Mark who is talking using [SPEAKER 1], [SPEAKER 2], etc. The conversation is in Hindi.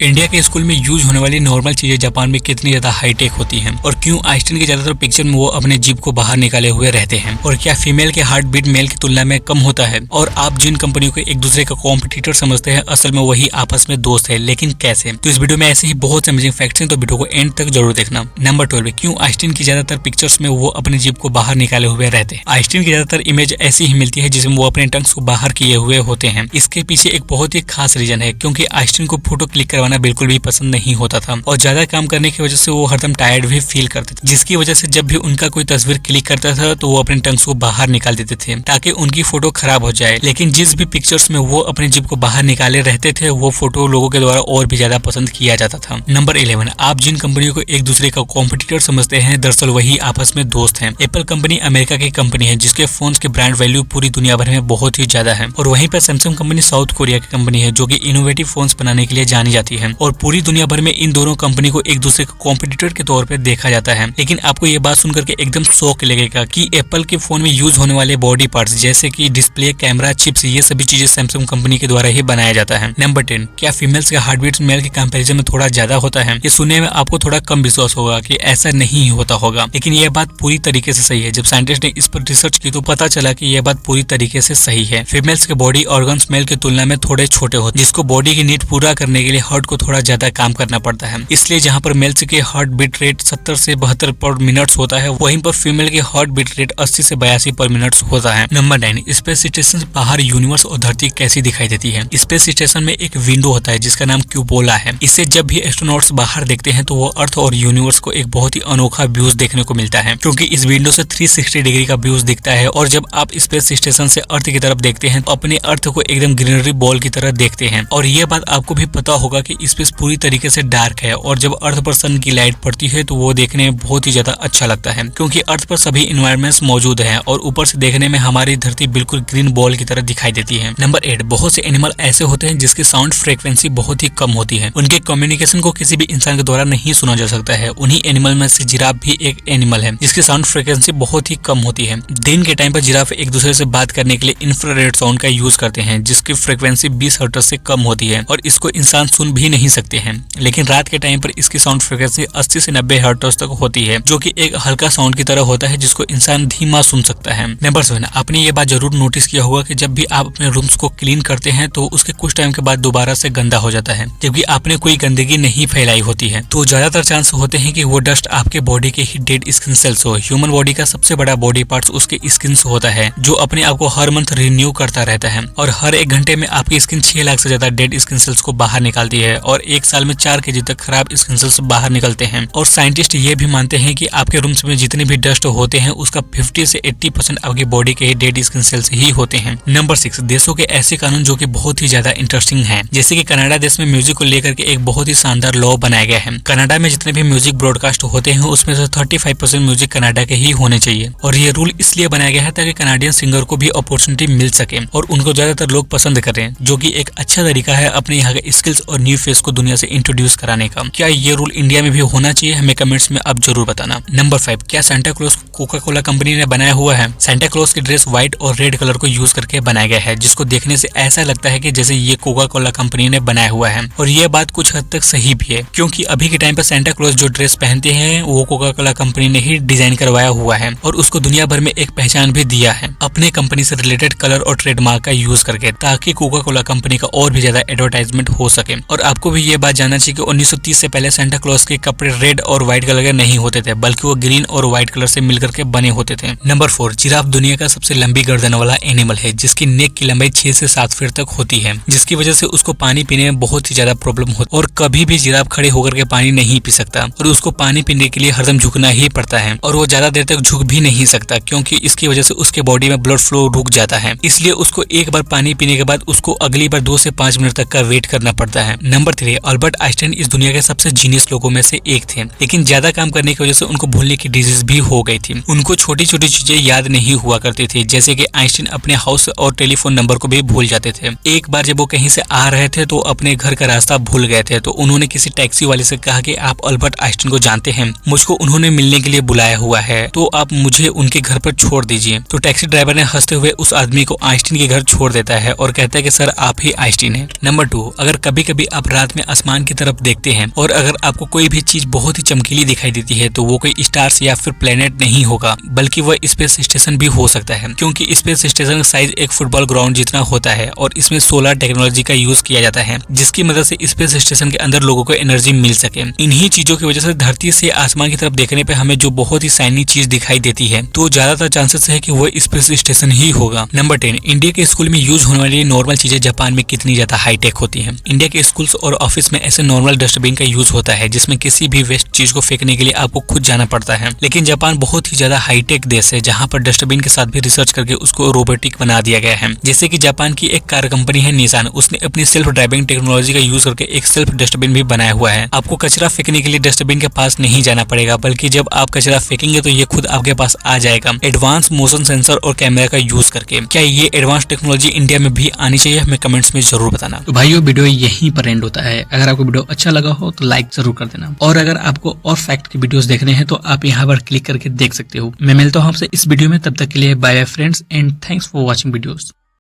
[SPEAKER 1] इंडिया के स्कूल में यूज होने वाली नॉर्मल चीजें जापान में कितनी ज्यादा हाईटेक होती हैं और क्यों आइंस्टाइन के ज्यादातर पिक्चर में वो अपने जीभ को बाहर निकाले हुए रहते हैं और क्या फीमेल के हार्ट बीट मेल की तुलना में कम होता है और आप जिन कंपनियों को एक दूसरे का कॉम्पिटिटर समझते हैं असल में वही आपस में दोस्त है, लेकिन कैसे? तो इस वीडियो में ऐसे ही बहुत अमेजिंग फैक्ट्स हैं, तो वीडियो को एंड तक जरूर देखना। नंबर 12, क्यों आइंस्टाइन की ज्यादातर पिक्चर्स में वो अपने जीभ को बाहर निकाले हुए रहते हैं। आइंस्टाइन की ज्यादातर इमेज ऐसी ही मिलती है जिसमें वो अपने टंग्स को बाहर किए हुए होते हैं। इसके पीछे एक बहुत ही खास रीजन है, क्योंकि आइंस्टाइन को फोटो क्लिक करवाना बिल्कुल भी पसंद नहीं होता था और ज्यादा काम करने की वजह से वो हरदम टायर्ड भी फील करते थे, जिसकी वजह से जब भी उनका कोई तस्वीर क्लिक करता था तो वो अपने टंग्स को बाहर निकाल देते थे ताकि उनकी फोटो खराब हो जाए। लेकिन जिस भी पिक्चर्स में वो अपने जीभ को बाहर निकाले रहते थे वो फोटो लोगों के द्वारा और भी ज्यादा पसंद किया जाता था। नंबर 11, आप जिन कंपनियों को एक दूसरे का कॉम्पिटिटर समझते हैं दरअसल वही आपस में दोस्त हैं। एप्पल कंपनी अमेरिका की कंपनी है जिसके फोन्स के ब्रांड वैल्यू पूरी दुनिया भर में बहुत ही ज्यादा है और वहीं पर सैमसंग कंपनी साउथ कोरिया की कंपनी है जो कि इनोवेटिव फोन्स बनाने के लिए जानी जाती है और पूरी दुनिया भर में इन दोनों कंपनी को एक दूसरे को कॉम्पिटिटर के तौर पे देखा जाता है। लेकिन आपको ये बात सुनकर के एकदम शौक लगेगा कि एप्पल के फोन में यूज होने वाले बॉडी पार्ट्स जैसे कि डिस्प्ले, कैमरा, चिप्स, ये सभी चीजें सैमसंग कंपनी के द्वारा ही बनाया जाता है। नंबर 10, क्या फीमेल्स का हार्ट बीट मेल के कंपैरिजन में थोड़ा ज्यादा होता है? ये सुनने में आपको थोड़ा कम विश्वास होगा कि ऐसा नहीं होता होगा, लेकिन यह बात पूरी तरीके से सही है। जब साइंटिस्ट ने इस पर रिसर्च की तो पता चला कि यह बात पूरी तरीके से सही है। फीमेल्स के बॉडी ऑर्गन्स मेल की तुलना में थोड़े छोटे होते हैं, जिसको बॉडी की नीड पूरा करने के लिए हार्ट को थोड़ा ज्यादा काम करना पड़ता है। इसलिए जहाँ पर मेल्स के हार्ट बीट रेट 70 से 72 पर मिनट होता है, वहीं पर फीमेल के हार्ट बीट रेट 80 से 82 पर मिनट होता है। नंबर 9, स्पेस स्टेशन से बाहर यूनिवर्स और धरती कैसी दिखाई देती है? स्पेस स्टेशन में एक विंडो होता है जिसका नाम क्यूपोला है। इससे जब भी एस्ट्रोनॉट्स बाहर देखते हैं तो वो अर्थ और यूनिवर्स को एक बहुत ही अनोखा व्यूज देखने को मिलता है, क्योंकि इस विंडो से 360 डिग्री का व्यूज दिखता है और जब आप स्पेस स्टेशन से अर्थ की तरफ देखते हैं तो अपने अर्थ को एकदम ग्रीनरी बॉल की तरह देखते हैं। और ये बात आपको भी पता होगा कि स्पेस पूरी तरीके से डार्क है और जब अर्थ पर सन की लाइट पड़ती है तो वो देखने में बहुत ही ज्यादा अच्छा लगता है, क्योंकि अर्थ पर सभी इन्वायरमेंट्स मौजूद हैं और ऊपर से देखने में हमारी धरती बिल्कुल ग्रीन बॉल की तरह दिखाई देती है। नंबर 8, बहुत से एनिमल ऐसे होते हैं जिसकी साउंड फ्रीक्वेंसी बहुत ही कम होती है। उनके कम्युनिकेशन को किसी भी इंसान के द्वारा नहीं सुना जा सकता है। उन्हीं एनिमल में से जिराफ भी एक एनिमल है जिसकी साउंड फ्रीक्वेंसी बहुत ही कम होती है। दिन के टाइम पर जिराफ एक दूसरे से बात करने के लिए इंफ्रारेड साउंड का यूज करते हैं जिसकी फ्रीक्वेंसी 20 हर्ट्ज से कम होती है और इसको इंसान सुन भी नहीं सकते हैं। लेकिन रात के टाइम पर इसकी साउंड फ्रीक्वेंसी 80 से 90 हर्ट्ज तक होती है, जो कि एक हल्का साउंड की तरह होता है जिसको इंसान धीमा सुन सकता है। नंबर 7, आपने ये बात जरूर नोटिस किया होगा कि जब भी आप अपने रूम्स को क्लीन करते हैं तो उसके कुछ टाइम के बाद दोबारा से गंदा हो जाता है, जबकि आपने कोई गंदगी नहीं फैलाई होती है। तो ज्यादातर चांस होते हैं कि वो डस्ट आपके बॉडी के ही डेड स्किन सेल्स हो। ह्यूमन बॉडी का सबसे बड़ा बॉडी पार्ट उसके स्किन होता है जो अपने आप को हर मंथ रिन्यू करता रहता है और हर 1 घंटे में आपकी स्किन 6 लाख से ज्यादा डेड स्किन सेल्स को बाहर निकालती है और 1 साल में 4 केजी तक खराब स्किन सेल्स बाहर निकलते हैं। और साइंटिस्ट ये भी मानते हैं कि आपके रूम्स में जितने भी डस्ट होते हैं उसका 50 से 80% आपकी बॉडी के ही डेड स्किन सेल्स ही होते हैं। नंबर 6, देशों के ऐसे कानून जो कि बहुत ही ज्यादा इंटरेस्टिंग हैं, जैसे कि कनाडा देश में म्यूजिक को लेकर के एक बहुत ही शानदार लॉ बनाया गया है। कनाडा में जितने भी म्यूजिक ब्रॉडकास्ट होते हैं उसमें से 35% म्यूजिक कनाडा के ही होने चाहिए और ये रूल इसलिए बनाया गया है ताकि कनाडियन सिंगर को भी अपॉर्चुनिटी मिल सके और उनको ज्यादातर लोग पसंद करें, जो कि एक अच्छा तरीका है अपने यहाँ के स्किल्स और न्यू फेस को दुनिया से इंट्रोड्यूस कराने का। क्या ये रूल इंडिया में भी होना चाहिए? हमें कमेंट्स में आप जरूर बताना। नंबर 5, क्या Santa Claus Coca Cola company ने बनाया हुआ है? सांता क्लॉज की ड्रेस व्हाइट और रेड कलर को यूज करके बनाया गया है, जिसको देखने से ऐसा लगता है कि जैसे ये कोका कोला कंपनी ने बनाया हुआ है और ये बात कुछ हद तक सही भी है, क्योंकि अभी के टाइम पर सांता क्लॉज जो ड्रेस पहनते हैं वो कोका कोला कंपनी ने ही डिजाइन करवाया हुआ है और उसको दुनिया भर में एक पहचान भी दिया है अपने कंपनी से रिलेटेड कलर और ट्रेडमार्क का यूज करके, ताकि कोका कोला कंपनी का और भी ज्यादा एडवर्टाइजमेंट हो सके। और आपको भी ये बात जानना चाहिए कि 1930 से पहले सांता क्लॉज के कपड़े रेड और व्हाइट कलर के नहीं होते थे, बल्कि वो ग्रीन और व्हाइट कलर से मिलकर के बने होते थे। नंबर 4, जिराफ दुनिया का सबसे लंबी गर्दन वाला एनिमल है जिसकी नेक की लंबाई 6 से 7 फीट तक होती है, जिसकी वजह से उसको पानी पीने में बहुत ही ज्यादा प्रॉब्लम होती है और कभी भी जिराफ खड़े होकर के पानी नहीं पी सकता और उसको पानी पीने के लिए हरदम झुकना ही पड़ता है और वो ज्यादा देर तक झुक भी नहीं सकता, क्योंकि इसकी वजह से उसके बॉडी में ब्लड फ्लो रुक जाता है। इसलिए उसको एक बार पानी पीने के बाद उसको अगली बार 2 से 5 मिनट तक का वेट करना पड़ता है। नंबर 3, अल्बर्ट आइंस्टाइन इस दुनिया के सबसे जीनियस लोगों में से एक थे, लेकिन ज्यादा काम करने की वजह से उनको भूलने की डिजीज भी हो गई थी। उनको छोटी छोटी चीजें याद नहीं हुआ करती थी, जैसे कि आइंस्टाइन अपने हाउस और टेलीफोन नंबर को भी भूल जाते थे। एक बार जब वो कहीं से आ रहे थे तो अपने घर का रास्ता भूल गए थे, तो उन्होंने किसी टैक्सी वाले से कहा कि आप अल्बर्ट आइंस्टाइन को जानते हैं, मुझको उन्होंने मिलने के लिए बुलाया हुआ है, तो आप मुझे उनके घर पर छोड़ दीजिए। तो टैक्सी ड्राइवर ने हंसते हुए उस आदमी को आइंस्टाइन के घर छोड़ देता है और कहता है कि सर आप ही आइंस्टाइन हैं। नंबर 2, अगर कभी कभी आप आप रात में आसमान की तरफ देखते हैं और अगर आपको कोई भी चीज बहुत ही चमकीली दिखाई देती है तो वो कोई स्टार्स या फिर प्लेनेट नहीं होगा, बल्कि वह स्पेस स्टेशन भी हो सकता है, क्योंकि स्पेस स्टेशन का साइज एक फुटबॉल ग्राउंड जितना होता है और इसमें सोलर टेक्नोलॉजी का यूज किया जाता है, जिसकी मदद से स्पेस स्टेशन के अंदर लोगों को एनर्जी मिल सके। इन्हीं चीजों की वजह से धरती से आसमान की तरफ देखने पे हमें जो बहुत ही शाइनी चीज दिखाई देती है, तो ज्यादातर चांसेस है कि वो स्पेस स्टेशन ही होगा। नंबर 10, इंडिया के स्कूल में यूज होने वाली नॉर्मल चीजें जापान में कितनी ज्यादा हाईटेक होती है। इंडिया के स्कूल्स और ऑफिस में ऐसे नॉर्मल डस्टबिन का यूज होता है जिसमें किसी भी वेस्ट चीज को फेंकने के लिए आपको खुद जाना पड़ता है, लेकिन जापान बहुत ही ज्यादा हाईटेक देश है जहाँ पर डस्टबिन के साथ भी रिसर्च करके उसको रोबोटिक बना दिया गया है। जैसे कि जापान की एक कार कंपनी है निसान, उसने अपनी सेल्फ ड्राइविंग टेक्नोलॉजी का यूज करके एक सेल्फ डस्टबिन भी बनाया हुआ है। आपको कचरा फेंकने के लिए डस्टबिन के पास नहीं जाना पड़ेगा, बल्कि जब आप कचरा फेंकेंगे तो ये खुद आपके पास आ जाएगा एडवांस मोशन सेंसर और कैमरा का यूज करके। क्या ये एडवांस टेक्नोलॉजी इंडिया में भी आनी चाहिए? हमें कमेंट्स में जरूर बताना। तो भाइयों, वीडियो यहीं पर एंड होता है। अगर आपको वीडियो अच्छा लगा हो तो लाइक जरूर कर देना, और अगर आपको और फैक्ट की वीडियोस देखने हैं तो आप यहाँ पर क्लिक करके देख सकते हो। मैं मिलता हूँ आपसे इस वीडियो में, तब तक के लिए bye bye friends and thanks for watching videos.